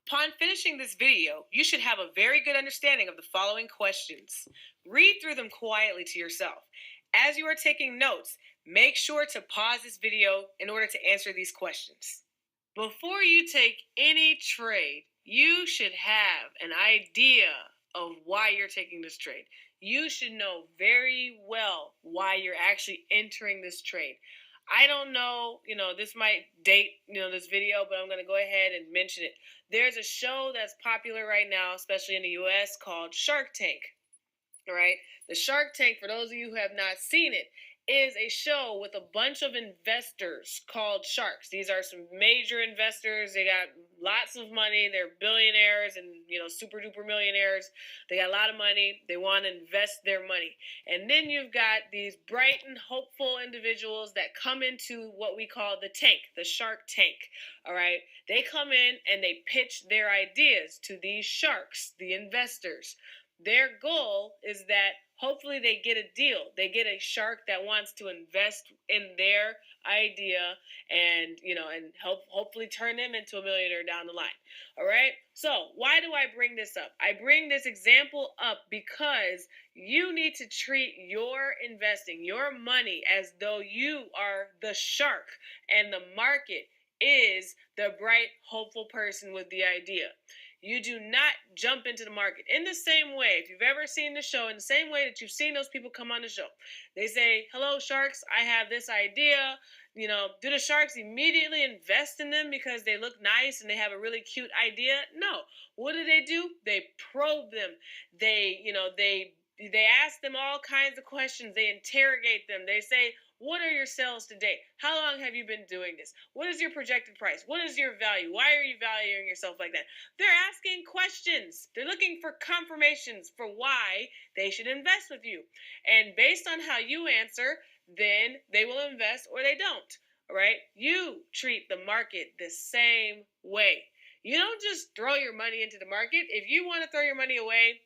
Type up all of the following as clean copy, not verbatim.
Upon finishing this video, you should have a very good understanding of the following questions. Read through them quietly to yourself. As you are taking notes, make sure to pause this video in order to answer these questions. Before you take any trade, you should have an idea of why you're taking this trade. You should know very well why you're actually entering this trade. I don't know, this might date, this video, but I'm going to go ahead and mention it. There's a show that's popular right now, especially in the US, called Shark Tank. All right. The Shark Tank, for those of you who have not seen it, is a show with a bunch of investors called sharks. These are some major investors. They got lots of money. They're billionaires and, super duper millionaires. They got a lot of money. They want to invest their money. And then you've got these bright and hopeful individuals that come into what we call the tank, the Shark Tank. All right. They come in and they pitch their ideas to these sharks, the investors. Their goal is that hopefully they get a deal. They get a shark that wants to invest in their idea and, and hopefully turn them into a millionaire down the line. All right. So why do I bring this up? I bring this example up because you need to treat your investing, your money, as though you are the shark and the market is the bright, hopeful person with the idea. You do not jump into the market. In the same way, if you've ever seen the show, in the same way that you've seen those people come on the show, they say, hello, sharks, I have this idea. Do the sharks immediately invest in them because they look nice and they have a really cute idea? No. What do? They probe them. They ask them all kinds of questions. They interrogate them. They say, what are your sales today? How long have you been doing this? What is your projected price? What is your value? Why are you valuing yourself like that? They're asking questions. They're looking for confirmations for why they should invest with you. And based on how you answer, then they will invest or they don't. All right? You treat the market the same way. You don't just throw your money into the market. If you want to throw your money away,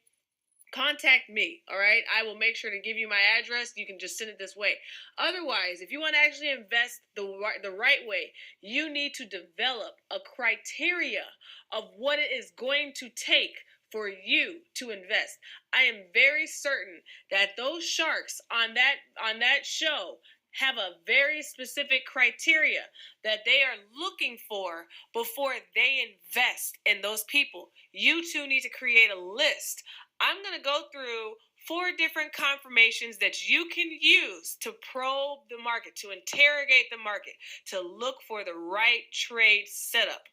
contact me. All right, I will make sure to give you my address. You can just send it this way. Otherwise, if you want to actually invest the right way, you need to develop a criteria of what it is going to take for you to invest. I am very certain that those sharks on that show have a very specific criteria that they are looking for before they invest in those people. You too need to create a list. I'm going to go through 4 different confirmations that you can use to probe the market, to interrogate the market, to look for the right trade setup.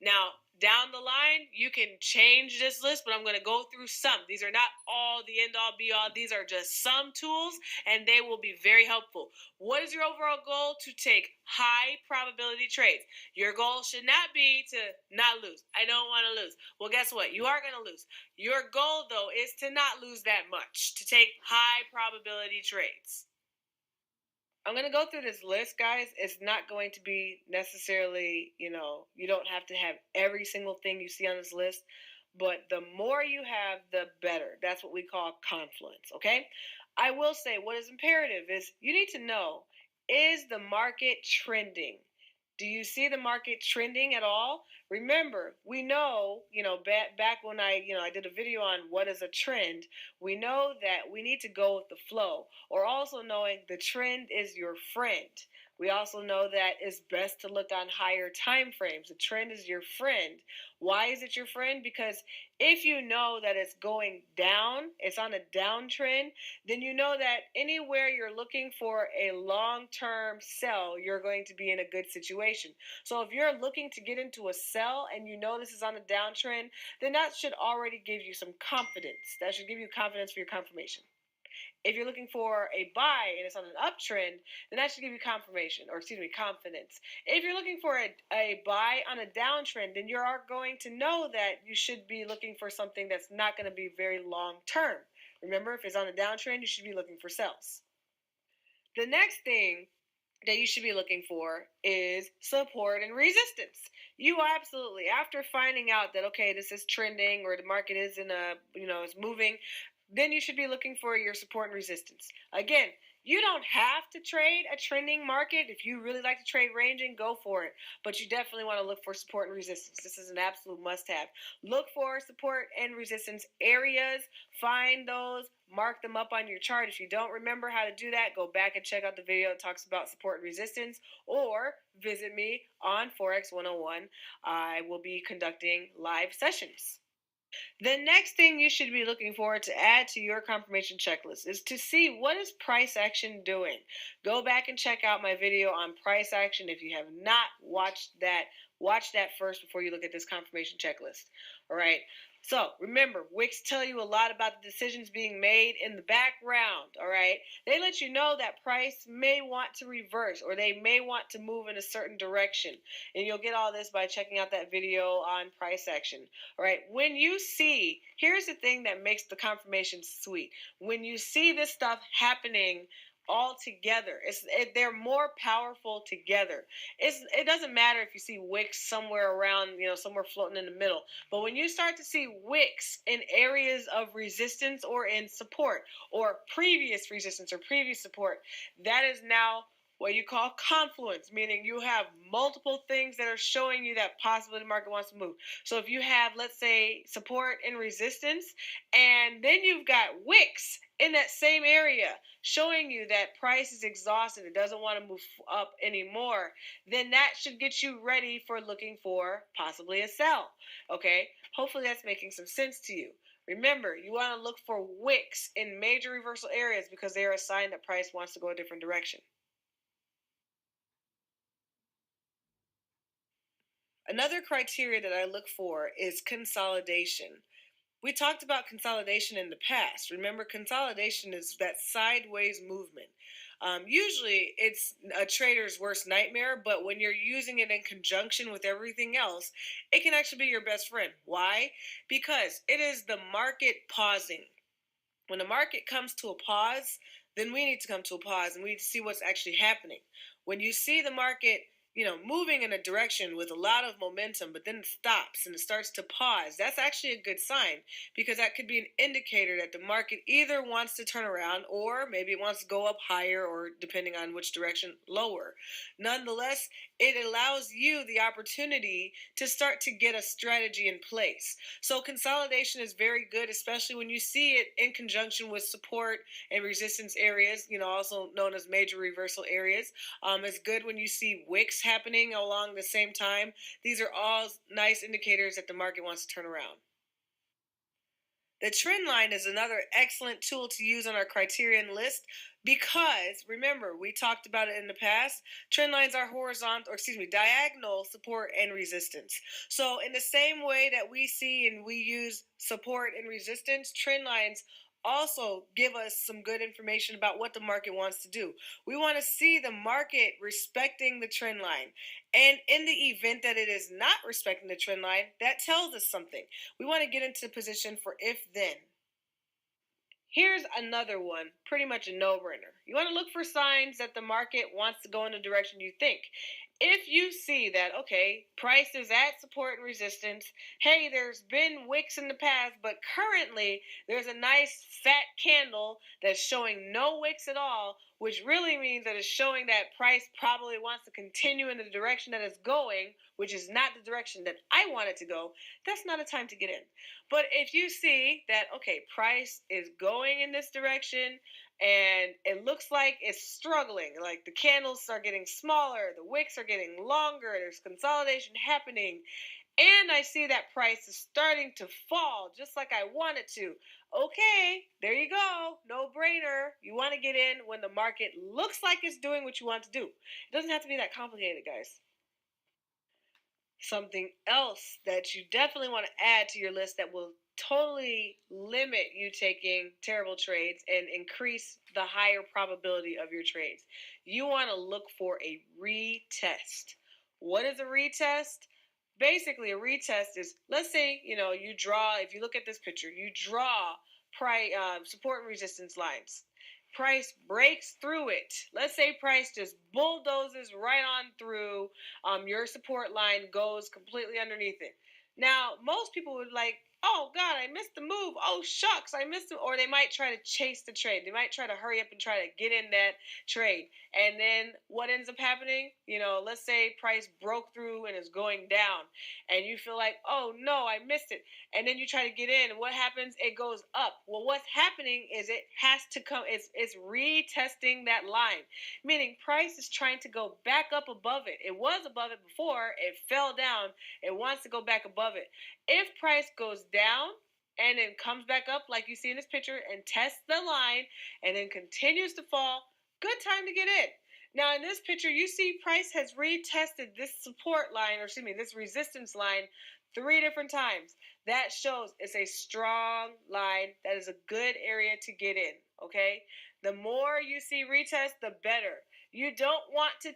Now, down the line, you can change this list, but I'm going to go through some. These are not all the end-all, be-all. These are just some tools, and they will be very helpful. What is your overall goal? To take high probability trades. Your goal should not be to not lose. I don't want to lose. Well, guess what? You are going to lose. Your goal, though, is to not lose that much, to take high probability trades. I'm going to go through this list, guys. It's not going to be necessarily, you don't have to have every single thing you see on this list, but the more you have, the better. That's what we call confluence, okay? I will say what is imperative is you need to know, is the market trending? Do you see the market trending at all? Remember, we know, back when I did a video on what is a trend, we know that we need to go with the flow, or also knowing the trend is your friend. We also know that it's best to look on higher time frames. The trend is your friend. Why is it your friend? Because if you know that it's going down, it's on a downtrend, then you know that anywhere you're looking for a long-term sell, you're going to be in a good situation. So if you're looking to get into a sell and you know this is on a downtrend, then that should already give you some confidence. That should give you confidence for your confirmation. If you're looking for a buy and it's on an uptrend, then that should give you confidence. If you're looking for a buy on a downtrend, then you are going to know that you should be looking for something that's not going to be very long term. Remember, if it's on a downtrend, you should be looking for sells. The next thing that you should be looking for is support and resistance. You absolutely, after finding out that, okay, this is trending or the market is it's moving, then you should be looking for your support and resistance. Again, You don't have to trade a trending market. If you really like to trade ranging, go for it. But you definitely want to look for support and resistance. This is an absolute must have. Look for support and resistance areas. Find those, mark them up on your chart. If you don't remember how to do that, go back and check out the video that talks about support and resistance, or visit me on Forex 101. I will be conducting live sessions. The next thing you should be looking for to add to your confirmation checklist is to see what is price action doing. Go back and check out my video on price action. If you have not watched that, watch that first before you look at this confirmation checklist. All right. So remember, wicks tell you a lot about the decisions being made in the background. All right. They let you know that price may want to reverse, or they may want to move in a certain direction. And you'll get all this by checking out that video on price action. All right. When you see, here's the thing that makes the confirmation sweet. When you see this stuff happening all together, they're more powerful together. It doesn't matter if you see wicks somewhere around, somewhere floating in the middle. But when you start to see wicks in areas of resistance or in support, or previous resistance or previous support, that is now what you call confluence, meaning you have multiple things that are showing you that possibly the market wants to move. So if you have, let's say, support and resistance, and then you've got wicks in that same area showing you that price is exhausted, it doesn't want to move up anymore, then that should get you ready for looking for possibly a sell. Okay, hopefully that's making some sense to you. Remember, you want to look for wicks in major reversal areas because they are a sign that price wants to go a different direction. Another criteria that I look for is consolidation. We talked about consolidation in the past. Remember, consolidation is that sideways movement. Usually, it's a trader's worst nightmare, but when you're using it in conjunction with everything else, it can actually be your best friend. Why? Because it is the market pausing. When the market comes to a pause, then we need to come to a pause and we need to see what's actually happening. When you see the market, moving in a direction with a lot of momentum, but then it stops and it starts to pause, that's actually a good sign, because that could be an indicator that the market either wants to turn around, or maybe it wants to go up higher, or depending on which direction, lower. Nonetheless, it allows you the opportunity to start to get a strategy in place. So consolidation is very good, especially when you see it in conjunction with support and resistance areas, also known as major reversal areas. It's good when you see wicks happening along the same time. These are all nice indicators that the market wants to turn around. The trend line is another excellent tool to use on our criterion list because, remember, we talked about it in the past. Trend lines are diagonal support and resistance. So in the same way that we see and we use support and resistance, trend lines also give us some good information about what the market wants to do. We want to see the market respecting the trend line. And in the event that it is not respecting the trend line, that tells us something. We want to get into position for if then. Here's another one, pretty much a no-brainer. You want to look for signs that the market wants to go in the direction you think. If you see that, okay, price is at support and resistance, hey, there's been wicks in the past, but currently there's a nice fat candle that's showing no wicks at all, which really means that it's showing that price probably wants to continue in the direction that it's going, which is not the direction that I want it to go. That's not a time to get in. But if you see that, okay, price is going in this direction and it looks like it's struggling, like the candles are getting smaller, the wicks are getting longer, there's consolidation happening, and I see that price is starting to fall just like I want it to. Okay, there you go. No brainer. You want to get in when the market looks like it's doing what you want to do. It doesn't have to be that complicated, guys. Something else that you definitely want to add to your list that will totally limit you taking terrible trades and increase the higher probability of your trades. You want to look for a retest. What is a retest? Basically, a retest is, let's say, you draw, if you look at this picture, you draw support and resistance lines. Price breaks through it. Let's say price just bulldozes right on through your support line, goes completely underneath it. Now, most people would oh God, I missed the move. Oh shucks, I missed it. Or they might try to chase the trade. They might try to hurry up and try to get in that trade. And then what ends up happening? Let's say price broke through and is going down, and you feel like, oh no, I missed it. And then you try to get in, and what happens? It goes up. Well, what's happening is it has to come. It's retesting that line, meaning price is trying to go back up above it. It was above it before. It fell down. It wants to go back above it. If price goes down and then comes back up, like you see in this picture, and tests the line and then continues to fall, good time to get in. Now, in this picture, you see price has retested this support line, or excuse me, this resistance line 3 different times. That shows it's a strong line. That is a good area to get in, okay? The more you see retest, the better. You don't want to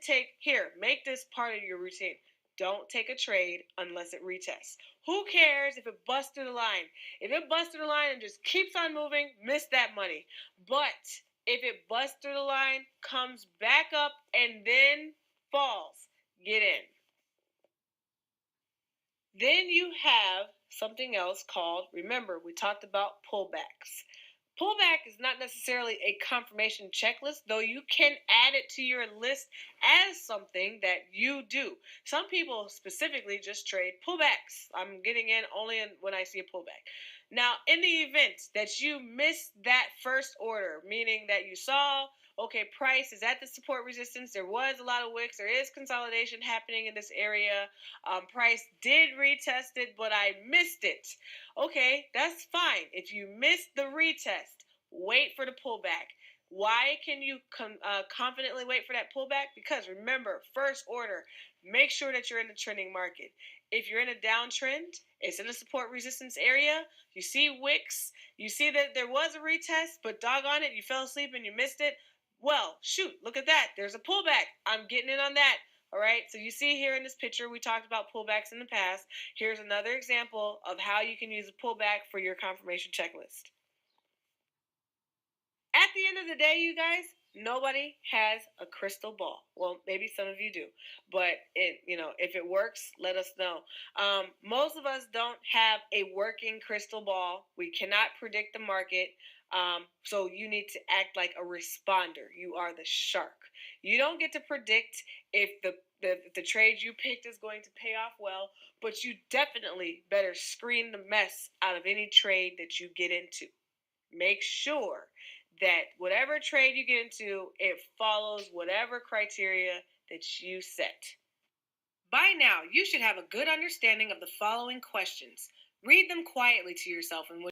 make this part of your routine. Don't take a trade unless it retests. Who cares if it busts through the line? If it busts through the line and just keeps on moving, miss that money. But if it busts through the line, comes back up, and then falls, get in. Then you have something else called, remember, we talked about pullbacks. Pullback is not necessarily a confirmation checklist, though you can add it to your list as something that you do. Some people specifically just trade pullbacks. I'm getting in only when I see a pullback. Now, in the event that you missed that first order, meaning that you saw, okay, price is at the support resistance, there was a lot of wicks, there is consolidation happening in this area, price did retest it, but I missed it. Okay, that's fine. If you missed the retest, wait for the pullback. Why can you confidently wait for that pullback? Because remember, first order, make sure that you're in the trending market. If you're in a downtrend, it's in a support resistance area, you see wicks, you see that there was a retest, but doggone it, you fell asleep and you missed it. Well, shoot, look at that. There's a pullback. I'm getting in on that. All right, so you see here in this picture, we talked about pullbacks in the past. Here's another example of how you can use a pullback for your confirmation checklist. At the end of the day, you guys, nobody has a crystal ball. Well, maybe some of you do, but if it works, let us know. Most of us don't have a working crystal ball. We cannot predict the market. So you need to act like a responder. You are the shark. You don't get to predict if the trade you picked is going to pay off well, but you definitely better screen the mess out of any trade that you get into. Make sure that whatever trade you get into, it follows whatever criteria that you set. By now, you should have a good understanding of the following questions. Read them quietly to yourself and